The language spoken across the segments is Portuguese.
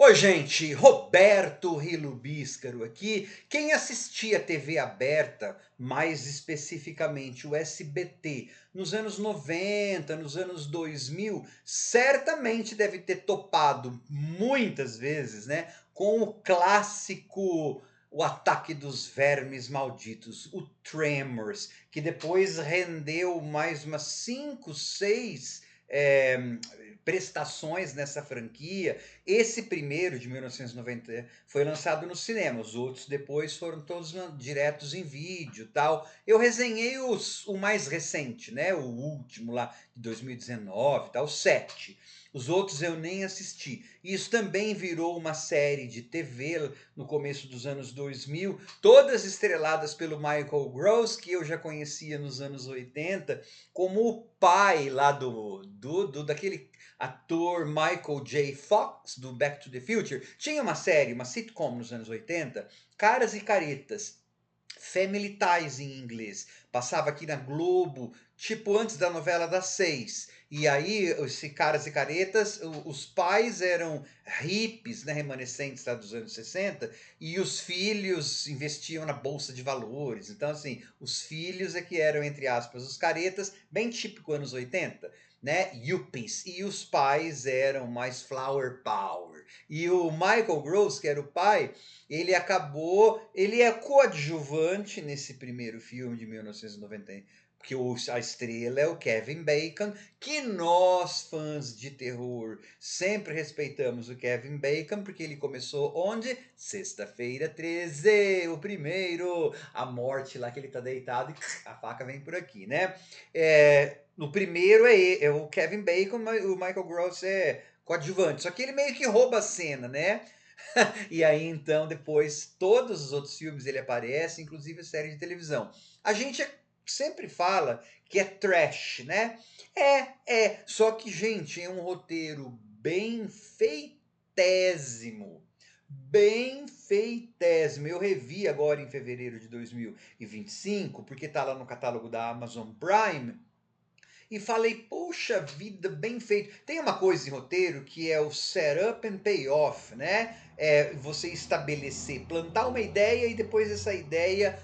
Oi, gente, Roberto Rilo Bíscaro aqui. Quem assistia TV aberta, mais especificamente o SBT, nos anos 90, nos anos 2000, certamente deve ter topado muitas vezes, né, com o clássico O Ataque dos Vermes Malditos, o Tremors, que depois rendeu mais umas 5, 6 prestações nessa franquia. Esse primeiro, de 1990, foi lançado no cinema, os outros depois foram todos diretos em vídeo, tal. Eu resenhei o mais recente, né, o último lá de 2019, tal, o 7. Os outros eu nem assisti. Isso também virou uma série de TV no começo dos anos 2000, todas estreladas pelo Michael Gross, que eu já conhecia nos anos 80, como o pai lá daquele ator Michael J. Fox, do Back to the Future. Tinha uma série, uma sitcom nos anos 80, Caras e Caretas. Family Ties em inglês. Passava aqui na Globo, tipo antes da novela das 6. E aí, esse Caras e Caretas, os pais eram hippies, né, remanescentes lá dos anos 60, e os filhos investiam na bolsa de valores. Então, assim, os filhos é que eram, entre aspas, os caretas, bem típico anos 80, né, yuppies. E os pais eram mais flower power. E o Michael Gross, que era o pai, ele é coadjuvante nesse primeiro filme de 1990, porque a estrela é o Kevin Bacon, que nós, fãs de terror, sempre respeitamos o Kevin Bacon, porque ele começou onde? Sexta-feira 13, o primeiro, a morte lá que ele tá deitado e a faca vem por aqui, né? No primeiro é o Kevin Bacon, mas o Michael Gross é coadjuvante, só que ele meio que rouba a cena, né? E aí, então, depois, todos os outros filmes ele aparece, inclusive a série de televisão. A gente sempre fala que é trash, né? Só que, gente, é um roteiro bem feitésimo. Bem feitésimo. Eu revi agora em fevereiro de 2025, porque tá lá no catálogo da Amazon Prime, e falei, poxa vida, bem feito. Tem uma coisa em roteiro que é o setup and payoff, né? É você estabelecer, plantar uma ideia e depois essa ideia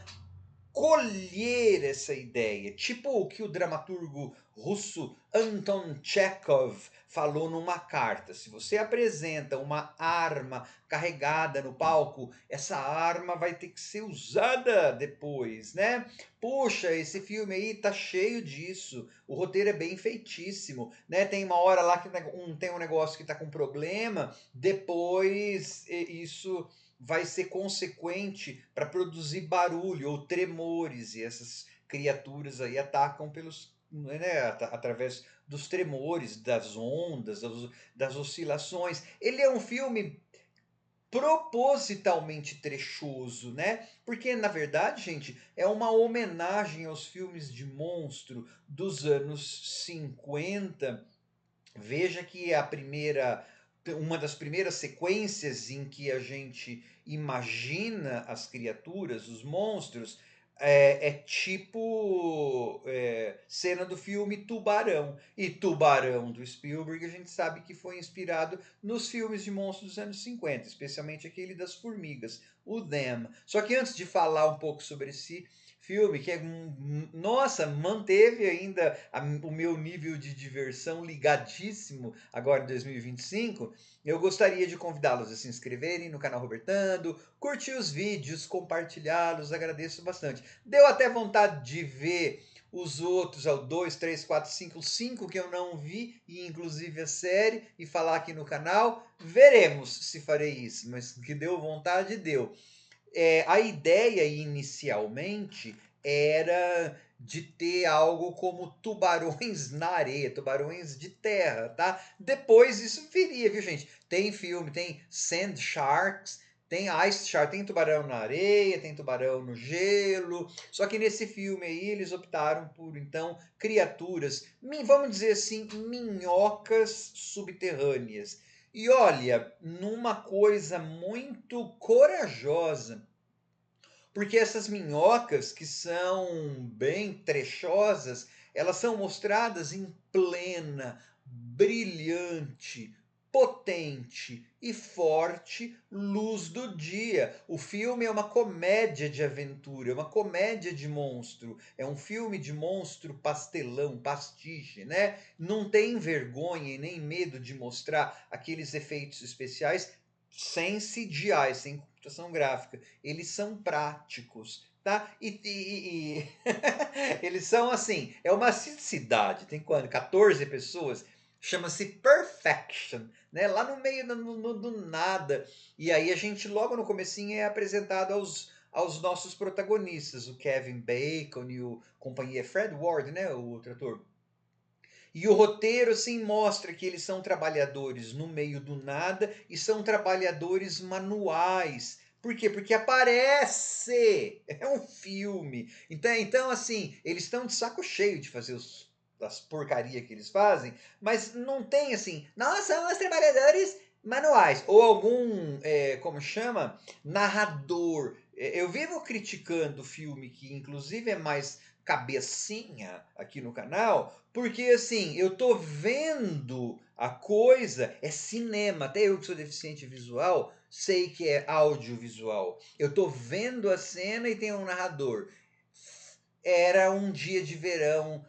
colher essa ideia, tipo o que o dramaturgo russo Anton Chekhov falou numa carta. Se você apresenta uma arma carregada no palco, essa arma vai ter que ser usada depois, né? Puxa, esse filme aí tá cheio disso. O roteiro é bem feitíssimo, né? Tem uma hora lá que tem um negócio que tá com problema, depois isso vai ser consequente para produzir barulho ou tremores, e essas criaturas aí atacam pelos, né, através dos tremores, das ondas, das oscilações. Ele é um filme propositalmente trechoso, né? Porque na verdade, gente, é uma homenagem aos filmes de monstro dos anos 50. Veja que uma das primeiras sequências em que a gente imagina as criaturas, os monstros, é tipo cena do filme Tubarão. E Tubarão do Spielberg a gente sabe que foi inspirado nos filmes de monstros dos anos 50, especialmente aquele das formigas, o Them. Só que antes de falar um pouco sobre esse filme, que é, nossa, manteve ainda o meu nível de diversão ligadíssimo agora em 2025, eu gostaria de convidá-los a se inscreverem no canal Robertando, curtir os vídeos, compartilhá-los, agradeço bastante. Deu até vontade de ver os outros, ao 2, 3, 4, 5, 5 que eu não vi, e inclusive a série, e falar aqui no canal. Veremos se farei isso, mas que deu vontade, deu. A ideia inicialmente era de ter algo como tubarões na areia, tubarões de terra, tá? Depois isso viria, viu, gente? Tem filme, tem Sand Sharks, tem Ice Shark, tem tubarão na areia, tem tubarão no gelo. Só que nesse filme aí eles optaram por então criaturas, vamos dizer assim, minhocas subterrâneas. E olha, numa coisa muito corajosa, porque essas minhocas, que são bem trechosas, elas são mostradas em plena, brilhante, potente e forte luz do dia. O filme é uma comédia de aventura, é uma comédia de monstro, é um filme de monstro pastelão, pastiche, né? Não tem vergonha e nem medo de mostrar aqueles efeitos especiais sem CGI, sem computação gráfica. Eles são práticos, tá? Eles são assim, é uma cidade, tem quanto? 14 pessoas, chama-se Perfection, né? Lá no meio do nada. E aí a gente logo no comecinho é apresentado aos nossos protagonistas, o Kevin Bacon e o companhia Fred Ward, né? O outro ator. E o roteiro assim mostra que eles são trabalhadores no meio do nada e são trabalhadores manuais. Por quê? Porque aparece! É um filme. Então assim, eles estão de saco cheio de fazer as porcaria que eles fazem, mas não tem assim, nós somos trabalhadores manuais. Ou algum, como chama? Narrador. Eu vivo criticando o filme, que inclusive é mais cabecinha aqui no canal, porque assim, eu tô vendo a coisa, é cinema, até eu que sou deficiente visual, sei que é audiovisual. Eu tô vendo a cena e tem um narrador. Era um dia de verão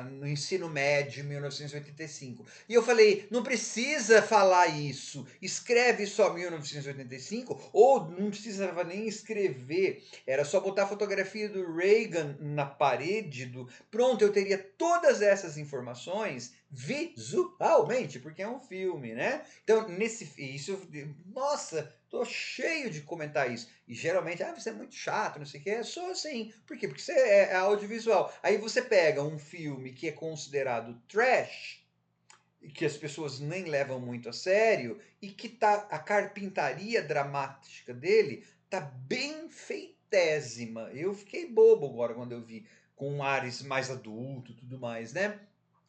no ensino médio, em 1985. E eu falei, não precisa falar isso, escreve só 1985, ou não precisava nem escrever, era só botar a fotografia do Reagan na parede do. Pronto, eu teria todas essas informações visualmente, porque é um filme, né? Então, isso, nossa, tô cheio de comentar isso. E geralmente, você é muito chato, não sei o que. É só assim. Por quê? Porque você é audiovisual. Aí você pega um filme que é considerado trash, e que as pessoas nem levam muito a sério, e que tá a carpintaria dramática dele tá bem feitésima. Eu fiquei bobo agora quando eu vi, com ares mais adulto, tudo mais, né?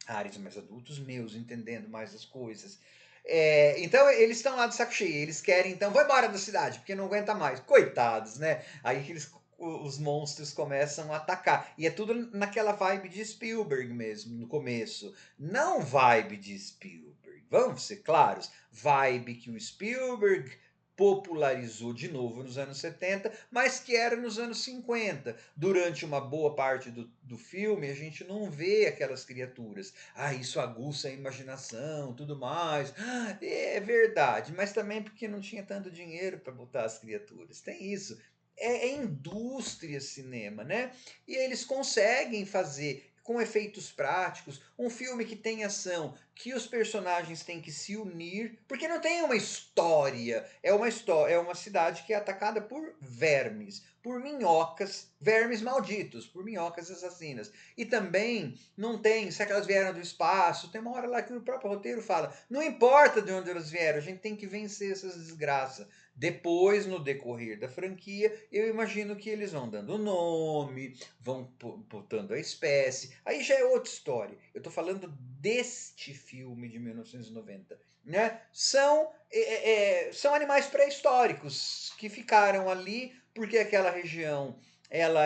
Ares mais adultos meus, entendendo mais as coisas. Então eles estão lá de saco cheio, eles querem, então, vai embora da cidade, porque não aguenta mais. Coitados, né? Aí que os monstros começam a atacar. E é tudo naquela vibe de Spielberg mesmo, no começo. Não vibe de Spielberg, vamos ser claros. Vibe que o Spielberg popularizou de novo nos anos 70, mas que era nos anos 50. Durante uma boa parte do filme, a gente não vê aquelas criaturas. Isso aguça a imaginação, tudo mais. É verdade, mas também porque não tinha tanto dinheiro para botar as criaturas. Tem isso. É indústria cinema, né? E eles conseguem fazer com efeitos práticos, um filme que tem ação, que os personagens têm que se unir, porque não tem uma história. É uma cidade que é atacada por vermes, por minhocas, vermes malditos, por minhocas assassinas. E também não tem, se elas vieram do espaço, tem uma hora lá que o próprio roteiro fala, não importa de onde elas vieram, a gente tem que vencer essas desgraças. Depois, no decorrer da franquia, eu imagino que eles vão dando nome, vão botando a espécie, aí já é outra história. Eu tô falando deste filme de 1990, né? São animais pré-históricos que ficaram ali porque aquela região, ela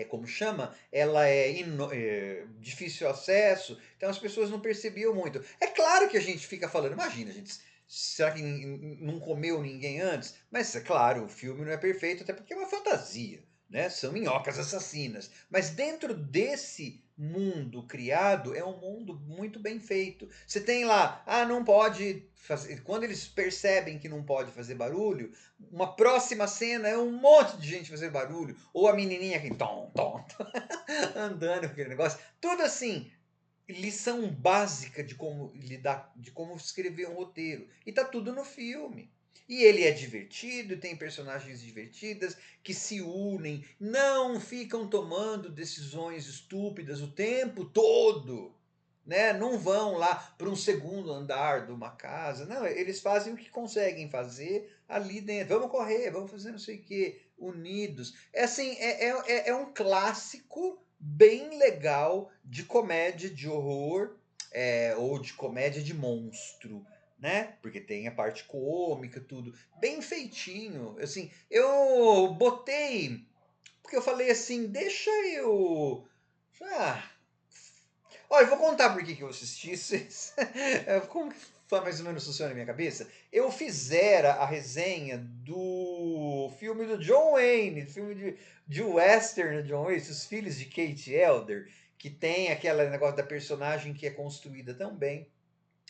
como chama? Ela é difícil acesso, então as pessoas não percebiam muito. É claro que a gente fica falando, imagina, gente, será que não comeu ninguém antes? Mas é claro, o filme não é perfeito, até porque é uma fantasia, né? São minhocas assassinas. Mas dentro desse mundo criado, é um mundo muito bem feito. Você tem lá, não pode fazer. Quando eles percebem que não pode fazer barulho, uma próxima cena é um monte de gente fazendo barulho, ou a menininha aqui, tom, tom, tom andando com aquele negócio, tudo assim, lição básica de como lidar, de como escrever um roteiro, e tá tudo no filme. E ele é divertido, tem personagens divertidas que se unem, não ficam tomando decisões estúpidas o tempo todo, né? Não vão lá para um segundo andar de uma casa, não, eles fazem o que conseguem fazer ali dentro. Vamos correr, vamos fazer não sei o que, unidos. É assim, é um clássico bem legal de comédia de horror, ou de comédia de monstro, né? Porque tem a parte cômica, tudo bem feitinho. Assim, eu botei porque eu falei assim, deixa eu. Ah, olha, eu vou contar por que eu assisti isso. mais ou menos funciona na minha cabeça? Eu fizera a resenha do filme do John Wayne, filme de western do John Wayne, Os Filhos de Kate Elder, que tem aquele negócio da personagem que é construída tão bem,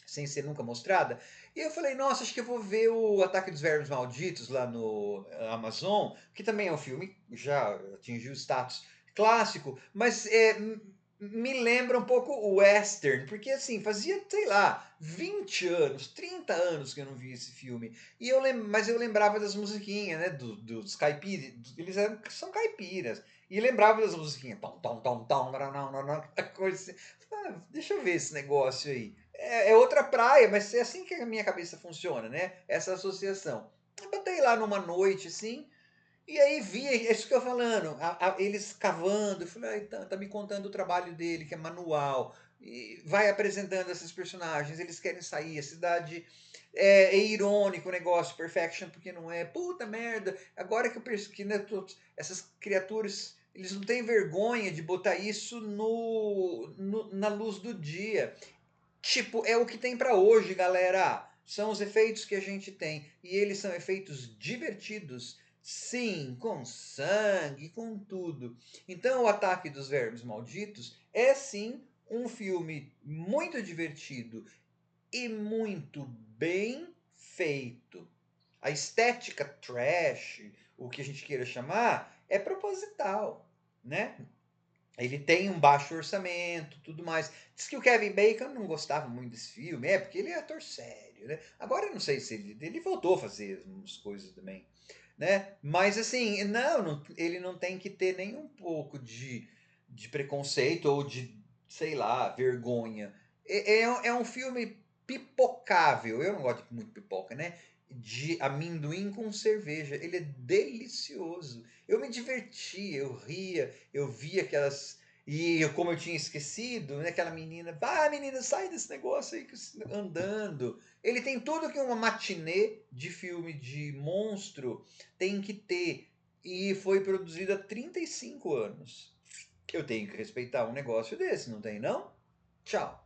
sem ser nunca mostrada. E eu falei, nossa, acho que eu vou ver o Ataque dos Vermes Malditos lá no Amazon, que também é um filme, já atingiu o status clássico, mas me lembra um pouco o western, porque assim, fazia, sei lá, 20 anos, 30 anos que eu não vi esse filme. Mas eu lembrava das musiquinhas, né, dos caipiras, eles são caipiras. E lembrava das musiquinhas, tom, tom, tom, tom, não, não, não, não, coisa assim. Deixa eu ver esse negócio aí. É outra praia, mas é assim que a minha cabeça funciona, né? Essa associação. Eu botei lá numa noite, assim, e aí vi, é isso que eu tô falando, eles cavando, eu falei, tá me contando o trabalho dele, que é manual, e vai apresentando esses personagens, eles querem sair, a cidade é irônico o negócio, perfection, porque não é, puta merda, agora que eu percebi que né, essas criaturas, eles não têm vergonha de botar isso na luz do dia. Tipo, é o que tem pra hoje, galera. São os efeitos que a gente tem. E eles são efeitos divertidos. Sim, com sangue, com tudo. Então, o Ataque dos Vermes Malditos é sim um filme muito divertido e muito bem feito. A estética trash, o que a gente queira chamar, é proposital, né? Ele tem um baixo orçamento, tudo mais. Diz que o Kevin Bacon não gostava muito desse filme, porque ele é ator sério, né? Agora eu não sei se ele voltou a fazer umas coisas também, né? Mas assim, ele não tem que ter nem um pouco de preconceito ou de, sei lá, vergonha. É um filme pipocável. Eu não gosto de muito pipoca, né? De amendoim com cerveja. Ele é delicioso. Eu me divertia, eu ria, eu via aquelas. Como eu tinha esquecido, né, aquela menina, vai menina, sai desse negócio aí andando. Ele tem tudo que uma matinê de filme de monstro tem que ter. E foi produzido há 35 anos. Eu tenho que respeitar um negócio desse, não tem não? Tchau.